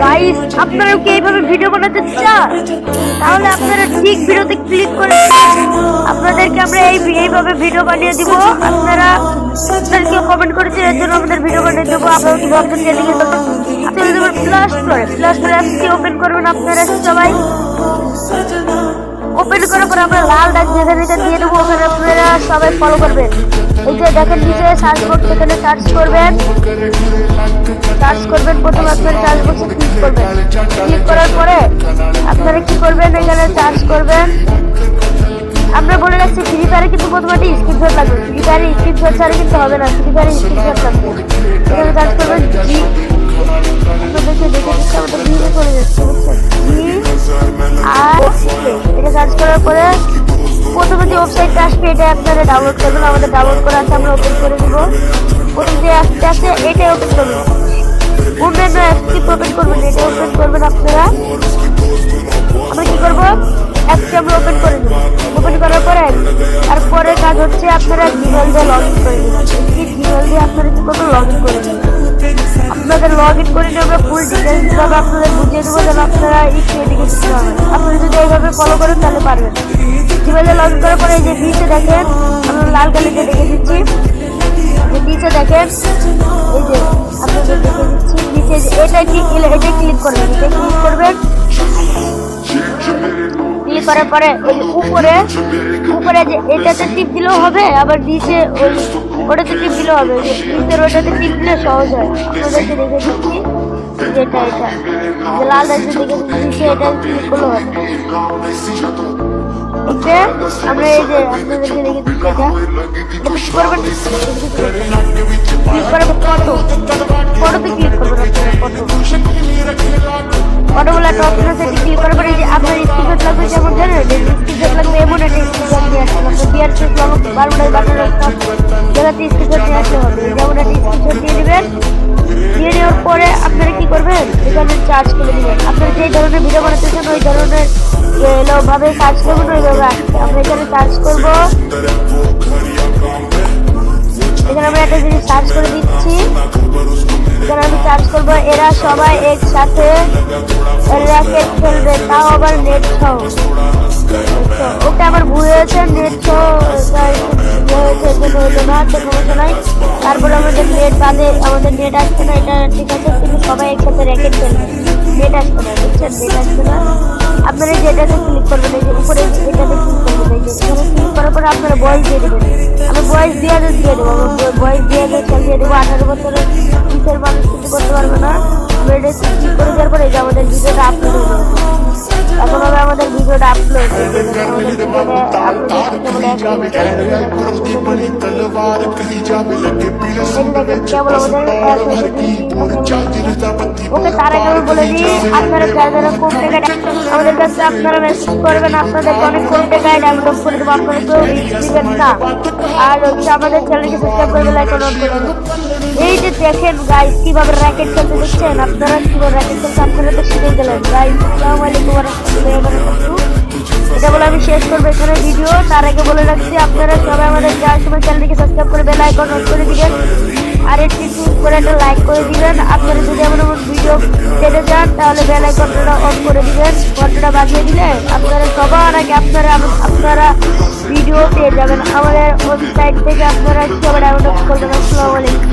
Guys, আপনারা কি এইভাবে ভিডিও বানাতে চান? তাহলে আপনারা ঠিক ভিডিওতে ক্লিক করে আপনাদেরকে আমরা এইভাবে ভিডিও বানিয়ে দিব। আপনারা কেউ কমেন্ট করেছে, এর জন্য আমাদের ভিডিও বানিয়ে দেবো। আপনারা কি ভাবছেন যে এদিকে চলে যাবেন প্লাস করে আজকে ওপেন করবেন। আপনারা সবাই ওপেন করার পর আমরা লাল ডাক যেখানে দিয়ে দেবো, ওখানে আপনারা সবাই ফলো করবেন। এই যে দেখেন নিচে সার্চ বক্স, সেখানে সার্চ করবেন। প্রথমে আপনারা সার্চ বক্সে ক্লিক করবেন। ক্লিক করার পরে আপনারা কি করবেন, এখানে সার্চ করবেন। আমরা বলে রাখছি ফ্রি ফায়ারে কিন্তু প্রথমে স্ক্রিনশট লাগবে। ফ্রি ফায়ারে স্ক্রিনশট ছাড়া কিন্তু হবে না, ফ্রি ফায়ারে স্ক্রিনশট লাগবে। এখানে সার্চ করবেন জি, আপনাদেরকে দেখে দিচ্ছে আমাদের ভিডিও করে যাচ্ছে, বুঝছেন? আর এটা সার্চ করার পরে প্রথমে যে ওয়েবসাইটটা আসবে এটা আপনারা ডাউনলোড করবেন। আমাদের ডাউনলোড করা আছে, আমরা ওপেন করে দিব। প্রথম যে অ্যাপটা আছে এটাই ওপেন করবেন, অন্যান্য অ্যাপটি ওপেন করবেন, এটা ওপেন করবেন আপনারা। আমরা কি করবো, অ্যাপটি আমরা ওপেন করে দেবো। ওপেন করার পরে তারপরে কাজ হচ্ছে আপনারা জিমেল দিয়ে লগ ইন করে দেবেন। জিমেল দিয়ে আপনারা কি করবেন, লগ ইন করে দেবেন। আপনাদের লগ ইন করে নিয়ে আমরা ফুল ডিটেলস হিসাবে আপনাদের বুঝিয়ে দেবো, যেন আপনারা একটু এদিকে দিতে হবে। আপনারা যদি এইভাবে ফলো করেন তাহলে পারবেন। জিমেলে লগ ইন করার পরে এই যে নিচে দেখেন, আমরা লাল কালিতে দেখে দিচ্ছি। নিচে দেখেন এই যে আপনাদের দেখে দিচ্ছি, নিচে এটা ক্লিক করবেন। এটা ক্লিক করবেন, ক্লিক করার পরে ওই উপরে যে এটাতে টিপ দিলেও হবে, আবার নিচে ওটাতে টিপ দিলেও হবে। নিচের ওটাতে টিপ দিলে সহজ হয়। আপনাদেরকে দেখে দিচ্ছি যেটা এটা যে লাল রাজ্যে দেখে দিচ্ছি, এটা ক্লিক করলেও হবে। ওকে, আমরা এই যে আপনাদেরকে দেখে দিচ্ছি, এটা কি করবেন, ক্লিক করবেন ফটোতে ক্লিক করবেন। ফটোগুলো একটা অপশন আছে, ক্লিক করার পরে যে আপনার স্ক্রিনশট লাগবে, যেমন জানেন স্ক্রিনশট লাগবে এমন একটা স্ক্রিনশট নিয়ে আসতে হবে। বিয়ার শেষ লং বারবার বাটনের সব জায়গাতে স্ক্রিনশট নিয়ে আসতে হবে। যেমন একটা স্ক্রিনশট দিয়ে দেবেন। দিয়ে নেওয়ার পরে আপনারা কি করবেন, এখানে চার্জ করে দেবেন। আপনারা যে ধরনের ভিডিও বানাতেছেন ওই ধরনের ভাবে সার্চ করবেন, ওইভাবে আসছে। আমরা এখানে সার্চ করবো, এখানে আমরা একটা জিনিস সার্চ করে দিচ্ছি। এখানে আমি সার্চ করবো, এরা সবাই একসাথে র্যাকেট খেলবে, তাও আবার নেট সহ। ওটা আমার ভুল হয়েছে, নেট সহ হয়েছে, হইলো না, তো সমস্যা নাই। তারপরে আমাদের নেট বাদে আমাদের নেট আসছে না, এটা ঠিক আছে, কিন্তু সবাই একসাথে র্যাকেট খেলবে, নেট আসছে না, বুঝছেন? নেট আসছে না। আপনারা যেটাতে ক্লিক করবেন, এই যে উপরে এটাতে ক্লিক করবেন। এই যে এখানে ক্লিক করার পরে আপনারা বয়স দিয়ে দেবেন। আমি বয়স দিয়ে দেবো, বয়স দিয়ে চালিয়ে দেবো। 18 বছরের নিচের মানুষ কিছু করতে পারবে না। আমরা এটা ক্লিক করে দেওয়ার পরে যে আমাদের ভিডিওটা আপলোড হয়ে যাবে। এখন হবে আমাদের ভিডিওটা আপলোড হয়ে যাবে। কেবল ওকে, তার আগে আমি বলে দিই, আপনারা যারা কম টাকা আমাদের কাছে আপনারা মেসেজ করবেন, আপনাদেরকে অনেক কম টাকায় ডাউনলোড করে দেবো। আপনারা কেউ রিস্ক দিবেন না। আর হচ্ছে আমাদের চ্যানেলকে সাবস্ক্রাইব করে লাইক অন করে দেবেন। এই যে দেখেন গাইস কিভাবে র্যাকেট খেলতে দেখছেন, আপনারা কিভাবে র্যাকেট খেলতে আপনারা তো শিখে গেলেন। গাইস আসসালামু আলাইকুম ওয়া রাহমাতুল্লাহি ওয়া বারাকাতুহু। এটা বলে আমি শেষ করবো এখানে ভিডিও। তার আগে বলে রাখছি, আপনারা সবাই আমাদের যাওয়ার সময় চ্যানেলটিকে সাবস্ক্রাইব করে বেল আইকন অন করে দিবেন। আর একটি ক্লিক করে একটা লাইক করে দিবেন। আপনারা যদি এমন ভিডিও পেতে চান তাহলে বেল আইকনটা অন করে দিবেন, ঘন্টাটা বাজিয়ে দিলে আপনারা সবার আগে আপনারা ভিডিও পেয়ে যাবেন। আমাদের ওয়েবসাইট থেকে আপনারা সবাই ডাউনলোড করবেন। আসসালামু আলাইকুম।